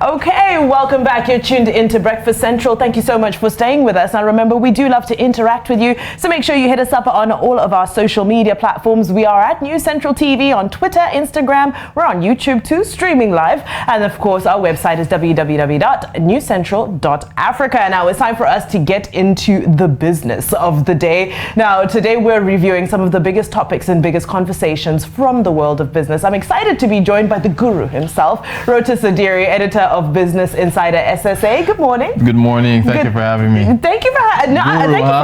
Okay, welcome back. You're tuned into Breakfast Central. Thank you so much for staying with us. Now remember, we do love to interact with you, so make sure you hit us up on all of our social media platforms. We are at News Central TV on Twitter, Instagram. We're on YouTube too, streaming live. And of course, our website is www.newscentral.africa. Now it's time for us to get into the business of the day. Now, today we're reviewing some of the biggest topics and biggest conversations from the world of business. I'm excited to be joined by the guru himself, Rotus Oddiri, editor of Business Insider SSA. Good morning. Good morning. Thank you for having me. Thank you for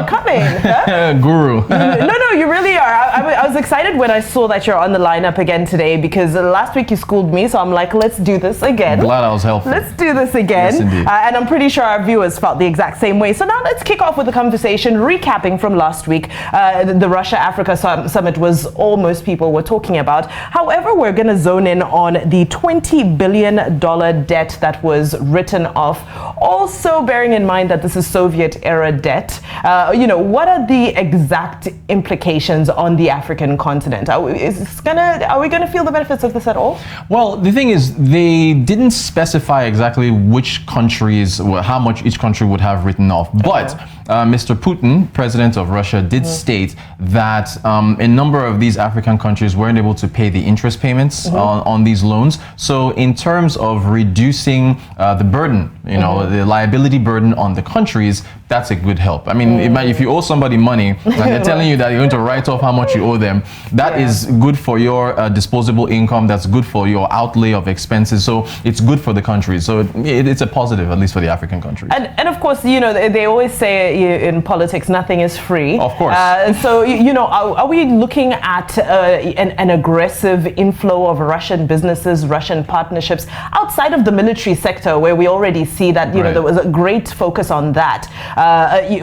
coming. Huh? Guru. No, you really are. I was excited when I saw that you're on the lineup again today, because last week you schooled me, so I'm like, let's do this again. Glad I was helpful. Let's do this again. Yes, indeed. And I'm pretty sure our viewers felt the exact same way. So now let's kick off with a conversation recapping from last week. The Russia-Africa summit was all most people were talking about. However, we're going to zone in on the $20 billion debt that was written off. Also bearing in mind that this is Soviet-era debt. What are the exact implications on the African continent? Are we going to feel the benefits of this at all? Well, the thing is, they didn't specify exactly which countries, how much each country would have written off. But Mr. Putin, president of Russia, did state that a number of these African countries weren't able to pay the interest payments on these loans. So in terms of reducing the burden, the liability burden on the countries, that's a good help. I mean, if you owe somebody money and they're telling you that you're going to write off how much you owe them, that is good for your disposable income. That's good for your outlay of expenses. So it's good for the countries. So it's a positive, at least for the African countries. And of course, they always say in politics, nothing is free. Of course. So, are we looking at an aggressive inflow of Russian businesses, Russian partnerships outside of the military sector, where we already see that, there was a great focus on that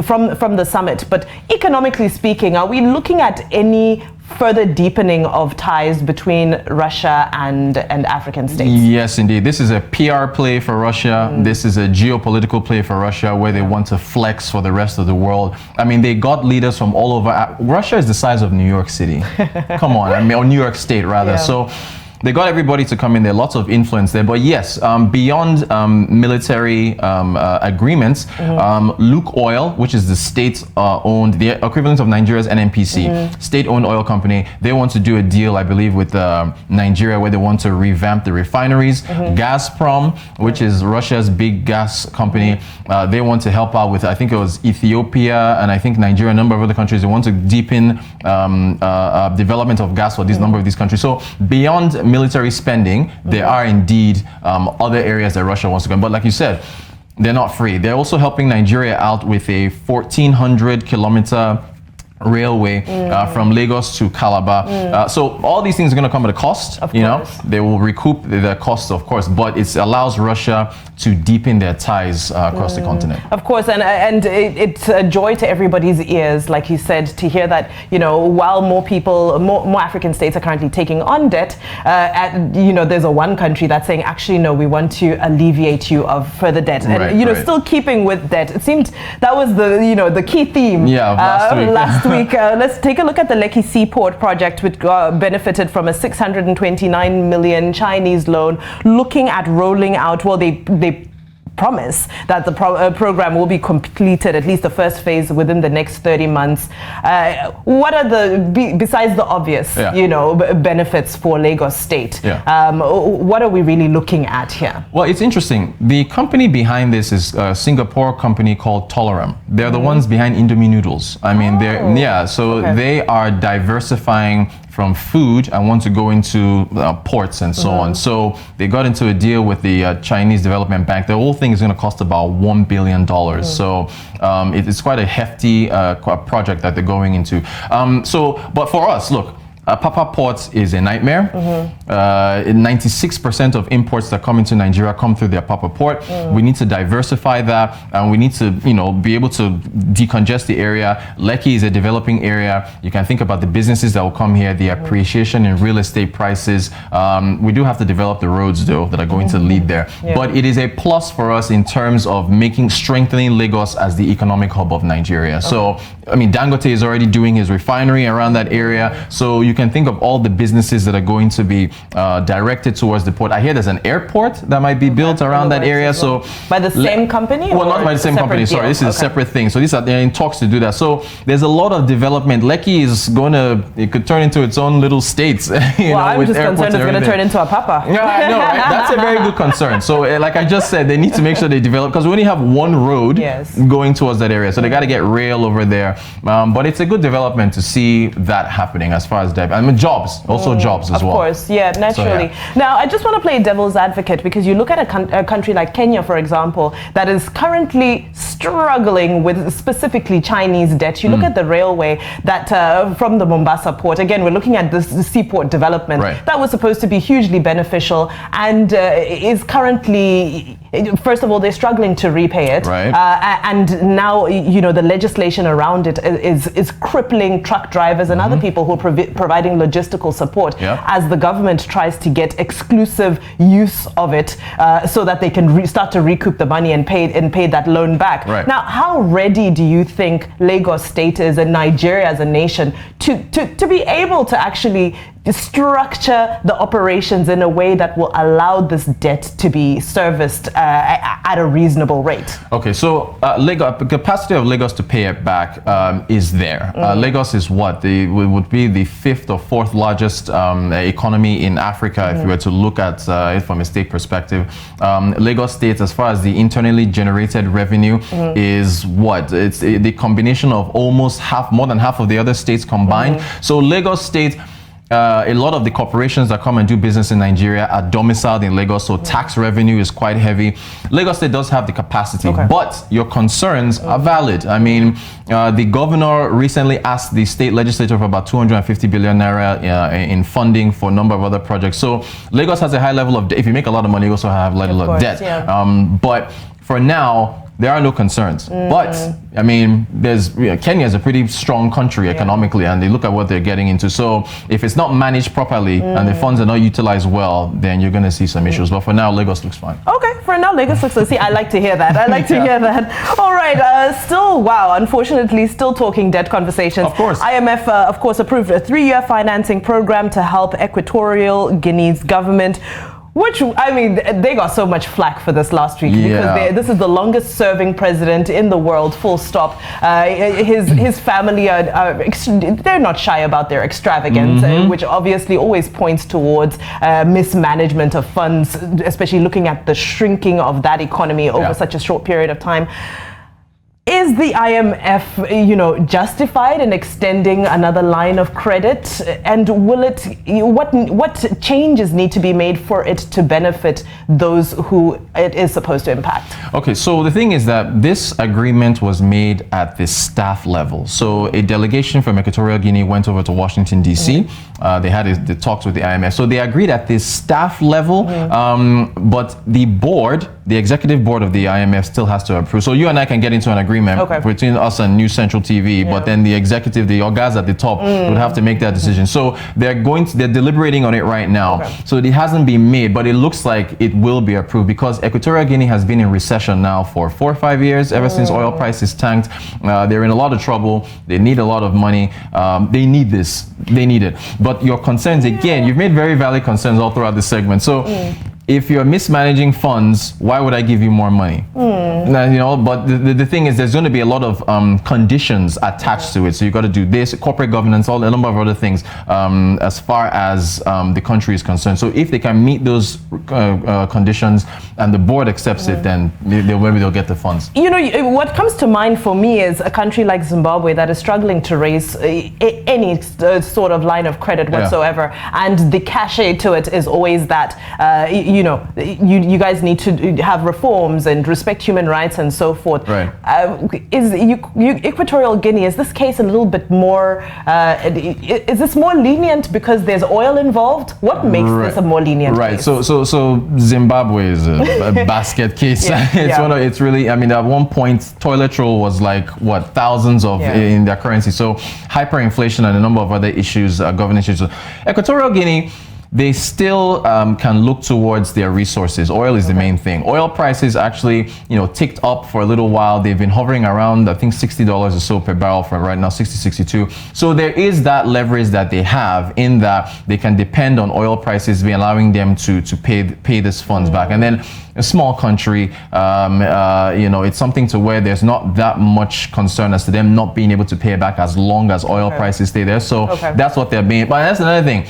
from the summit. But economically speaking, are we looking at any further deepening of ties between Russia and African states? Yes, indeed. This is a PR play for Russia. This is a geopolitical play for Russia, where they want to flex for the rest of the world. I mean, they got leaders from all over. Russia is the size of New York City. Come on, or New York State, rather. Yeah. So they got everybody to come in there, lots of influence there. But yes, beyond military agreements, Luke Oil, which is the state-owned, the equivalent of Nigeria's NNPC, state-owned oil company, they want to do a deal, I believe, with Nigeria, where they want to revamp the refineries. Gazprom, which is Russia's big gas company, they want to help out with, I think it was Ethiopia and I think Nigeria, a number of other countries. They want to deepen development of gas for this number of these countries. So beyond military spending, there are indeed other areas that Russia wants to go. But like you said, they're not free. They're also helping Nigeria out with a 1,400-kilometer railway from Lagos to Calabar. So all these things are going to come at a cost. Of course. They will recoup the cost, of course, but it allows Russia to deepen their ties across the continent. Of course, and it's a joy to everybody's ears, like you said, to hear that, while more African states are currently taking on debt, there's one country that's saying, actually, no, we want to alleviate you of further debt. And, still keeping with debt. It seemed that was the key theme last week. Let's take a look at the Lekki Seaport project, which benefited from a 629 million Chinese loan, looking at rolling out, they promise that the program will be completed, at least the first phase, within the next 30 months. What are besides the obvious, benefits for Lagos State? What are we really looking at here? Well, it's interesting. The company behind this is a Singapore company called Toleram. They're the ones behind Indomie noodles. I mean, they are diversifying from food and want to go into ports and so on. So they got into a deal with the Chinese Development Bank. The whole thing is going to cost about $1 billion. So it's quite a hefty project that they're going into. But for us, look, Apapa Port is a nightmare. 96% of imports that come into Nigeria come through the Apapa Port. We need to diversify that, and we need to, be able to decongest the area. Lekki is a developing area. You can think about the businesses that will come here, the appreciation in real estate prices. We do have to develop the roads, though, that are going to lead there. But it is a plus for us in terms of strengthening Lagos as the economic hub of Nigeria. So I mean, Dangote is already doing his refinery around that area. So you can think of all the businesses that are going to be directed towards the port. I hear there's an airport that might be built around that area. So by the same company? Well, not by the same company. Sorry, this is a separate thing. So they're in talks to do that. So there's a lot of development. Lekki is it could turn into its own little states. I'm just concerned it's going to turn into a papa. Yeah, I know, right? That's a very good concern. So like I just said, they need to make sure they develop, because we only have one road going towards that area. So they got to get rail over there. But it's a good development to see that happening as far as jobs, also jobs as well. Of course, yeah, naturally. So, Now, I just want to play devil's advocate, because you look at a country like Kenya, for example, that is currently struggling with specifically Chinese debt. You look at the railway that from the Mombasa port. Again, we're looking at this seaport development that was supposed to be hugely beneficial, and is currently, first of all, they're struggling to repay it, and now the legislation around it is crippling truck drivers and other people who are providing logistical support as the government tries to get exclusive use of it, so that they can start to recoup the money and pay that loan back. Now, how ready do you think Lagos State is, and Nigeria as a nation, to be able to actually structure the operations in a way that will allow this debt to be serviced at a reasonable rate? Okay, so the capacity of Lagos to pay it back is there. Lagos is would be the 5th or 4th largest economy in Africa, if you were to look at it from a state perspective. Lagos State, as far as the internally generated revenue, is it's the combination of almost more than half of the other states combined. So Lagos State, a lot of the corporations that come and do business in Nigeria are domiciled in Lagos, so tax revenue is quite heavy. Lagos State does have the capacity, but your concerns are valid. I mean, the governor recently asked the state legislature for about 250 billion naira in funding for a number of other projects. So Lagos has a high level of debt. If you make a lot of money, you also have a level of debt. But for now, there are no concerns. But I mean, Kenya is a pretty strong country economically, and they look at what they're getting into. So if it's not managed properly and the funds are not utilized well, then you're going to see some issues. But for now, Lagos looks fine. Okay, for now, Lagos looks. See, I like to hear that. I like to hear that. All right. Unfortunately, still talking debt conversations. Of course. IMF, of course, approved a 3-year financing program to help Equatorial Guinea's government. Which, I mean, they got so much flack for this last week, because this is the longest serving president in the world, full stop. His family, they're not shy about their extravagance, which obviously always points towards mismanagement of funds, especially looking at the shrinking of that economy over such a short period of time. Is the IMF, justified in extending another line of credit? And what changes need to be made for it to benefit those who it is supposed to impact? Okay, so the thing is that this agreement was made at the staff level. So a delegation from Equatorial Guinea went over to Washington, D.C. They had the talks with the IMF. So they agreed at the staff level, but the executive board of the IMF still has to approve. So you and I can get into an agreement between us and News Central TV, but then the executive, the organs at the top, would have to make that decision. So they're deliberating on it right now. So it hasn't been made, but it looks like it will be approved, because Equatorial Guinea has been in recession now for 4 or 5 years, ever since oil prices tanked. They're in a lot of trouble. They need a lot of money. They need this. They need it. But your concerns, again, you've made very valid concerns all throughout this segment. So if you're mismanaging funds, why would I give you more money? But the thing is, there's going to be a lot of conditions attached to it. So you got to do this, corporate governance, a number of other things, as far as the country is concerned. So if they can meet those conditions and the board accepts it, then maybe they'll get the funds. What comes to mind for me is a country like Zimbabwe that is struggling to raise any sort of line of credit whatsoever, and the cachet to it is always that you guys need to have reforms and respect human rights and so forth. Is Equatorial Guinea, is this case a little bit more, is this more lenient because there's oil involved? What makes this a more lenient case? So Zimbabwe is a basket case. It's really, I mean, at one point, toilet roll was like, what, thousands of in their currency. So hyperinflation and a number of other issues, governance issues. Equatorial Guinea, they still can look towards their resources. Oil is the main thing. Oil prices actually, ticked up for a little while. They've been hovering around, I think, $60 or so per barrel for right now, 60, 62. So there is that leverage that they have in that they can depend on oil prices be allowing them to pay this funds back. And then a small country, it's something to where there's not that much concern as to them not being able to pay it back as long as oil prices stay there. So that's what they're being. But that's another thing.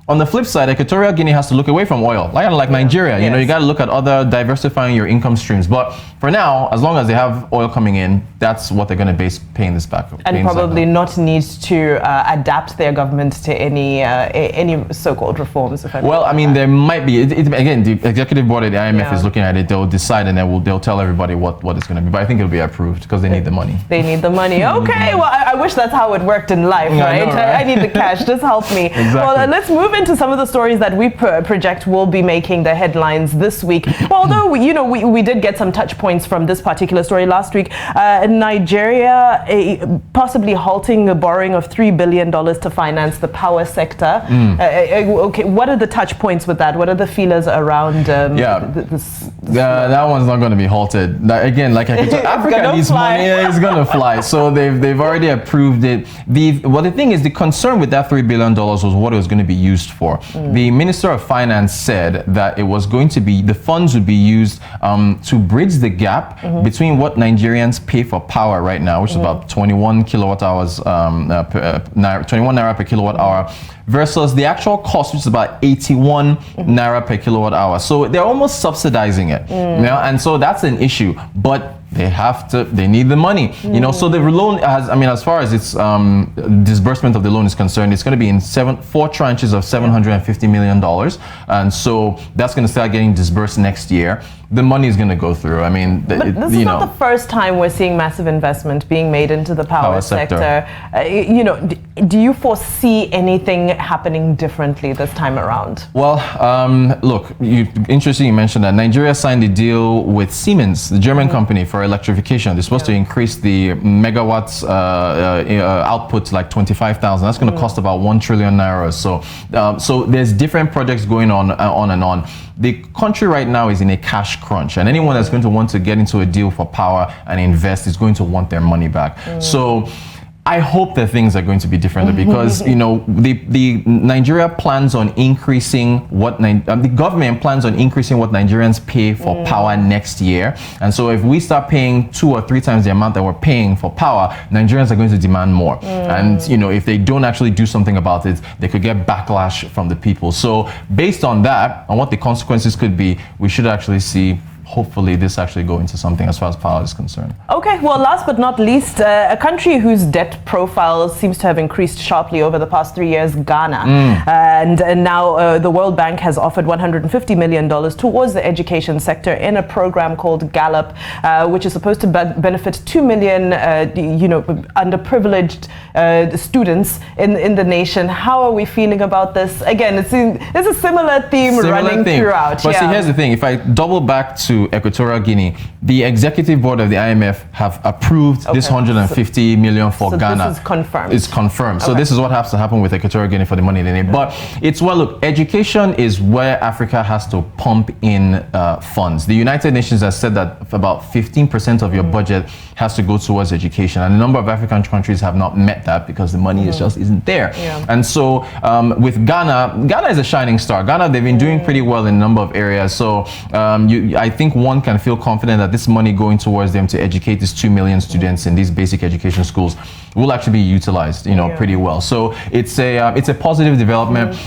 On the flip side, Equatorial Guinea has to look away from oil, like Nigeria. You got to look at other diversifying your income streams. But for now, as long as they have oil coming in, that's what they're going to base paying this back. And probably not need to adapt their government to any so-called reforms. Well, I mean, there might be. Again, the executive board of the IMF is looking at it. They'll decide and they'll tell everybody what it's going to be. But I think it'll be approved because they need the money. They need the money. Okay. Well, I wish that's how it worked in life, right? I know, right? I need the cash. Just help me. Exactly. Well, let's move into some of the stories that we project will be making the headlines this week. Well, although we did get some touch points from this particular story last week. Nigeria possibly halting the borrowing of $3 billion to finance the power sector. Okay, what are the touch points with that? What are the feelers around this? That one's not going to be halted. Again, like Africa needs money, it's going to fly. So they've already approved it. The thing is, the concern with that $3 billion was what it was going to be used for. The Minister of Finance said that it was going to be, the funds would be used to bridge the gap between what Nigerians pay for power right now, which is about 21 kilowatt hours, 21 naira per kilowatt hour, versus the actual cost, which is about 81 naira per kilowatt hour. So they're almost subsidizing it, and so that's an issue. But they need the money, so the loan has, as far as its disbursement of the loan is concerned, it's going to be in 4 tranches of $750 million. And so that's going to start getting disbursed next year. The money is going to go through. But this is not the first time we're seeing massive investment being made into the power sector. Do you foresee anything happening differently this time around? Well, look, interesting you mentioned that Nigeria signed a deal with Siemens, the German company, for electrification. They're supposed to increase the megawatts output to like 25,000. That's going to cost about 1 trillion naira. So there's different projects going on and on. The country right now is in a cash crunch, and anyone that's going to want to get into a deal for power and invest is going to want their money back. So I hope that things are going to be different because, the Nigeria plans on increasing what the government plans on increasing what Nigerians pay for power next year. And so if we start paying 2 or 3 times the amount that we're paying for power, Nigerians are going to demand more. And, if they don't actually do something about it, they could get backlash from the people. So based on that, on what the consequences could be, we should actually see hopefully this actually go into something as far as power is concerned. Okay, well, last but not least, a country whose debt profile seems to have increased sharply over the past 3 years, Ghana. And now the World Bank has offered $150 million towards the education sector in a program called Gallup, which is supposed to benefit 2 million, underprivileged students in the nation. How are we feeling about this? Again, it's a similar theme running throughout. But see, here's the thing. If I double back to Equatorial Guinea, the executive board of the IMF have approved this $150 million for Ghana. This is confirmed. It's confirmed. So this is what has to happen with Equatorial Guinea for the money they need. But it's, well, look, education is where Africa has to pump in funds. The United Nations has said that about 15% of your budget has to go towards education. And a number of African countries have not met that because the money just isn't there. And so with Ghana is a shining star. Ghana, they've been doing pretty well in a number of areas. So I think one can feel confident that this money going towards them to educate these 2 million students in these basic education schools will actually be utilized, pretty well. So it's a positive development.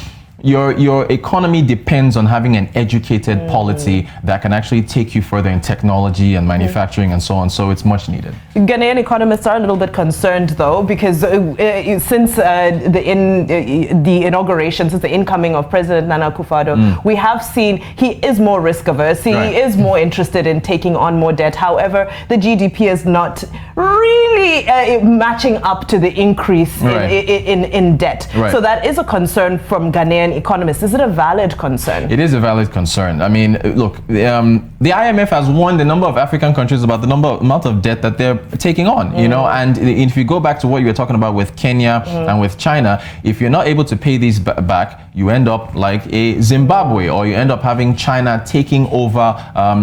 Your economy depends on having an educated polity that can actually take you further in technology and manufacturing and so on. So it's much needed. Ghanaian economists are a little bit concerned, though, because since the inauguration, since the incoming of President Nana Akufo-Addo, we have seen he is more risk averse. He is more interested in taking on more debt. However, the GDP is not really matching up to the increase in debt. So that is a concern from Ghanaian an economist, is it a valid concern? It is a valid concern. I mean, look, the IMF has warned a number of African countries about the amount of debt that they're taking on, you know, and if you go back to what you were talking about with Kenya and with China, if you're not able to pay these back, you end up like a Zimbabwe, or you end up having China taking over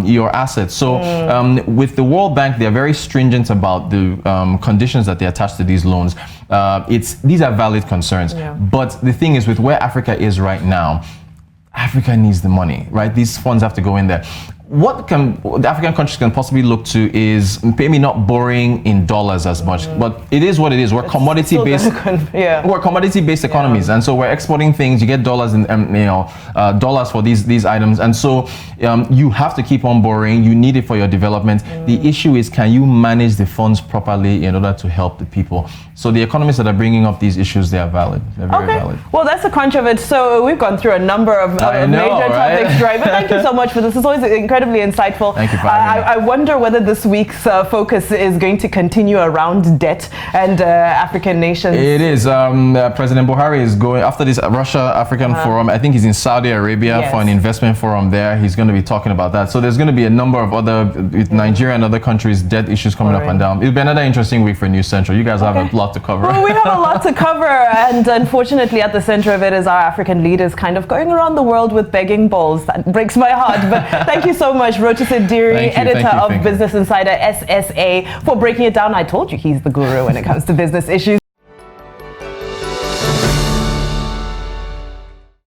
your assets. So with the World Bank, they're very stringent about the conditions that they attach to these loans. These are valid concerns. But the thing is, with where Africa is right now, Africa needs the money, right? These funds have to go in there. What the African countries can possibly look to is maybe not borrowing in dollars as much, but it is what it is. We're commodity-based. We're commodity-based economies, and so we're exporting things. You get dollars and dollars for these items, and so you have to keep on borrowing. You need it for your development. The issue is, can you manage the funds properly in order to help the people? So the economists that are bringing up these issues, they are valid. They're very valid. Well, that's the crunch of it. So we've gone through a number of major topics, right? But thank you so much for this. It's always incredibly insightful. Thank you for having me. I wonder whether this week's focus is going to continue around debt and African nations. It is. President Buhari is going, after this Russia-African forum, I think he's in Saudi Arabia for an investment forum there. He's going to be talking about that. So there's going to be a number of other, with Nigeria and other countries, debt issues coming up and down. It'll be another interesting week for News Central. You guys have a lot to cover. Well, we have a lot to cover, and unfortunately at the center of it is our African leaders kind of going around the world with begging bowls. That breaks my heart, but thank you so much, Rotus Oddiri, editor of Business Insider SSA, for breaking it down. I told you he's the guru when it comes to business issues.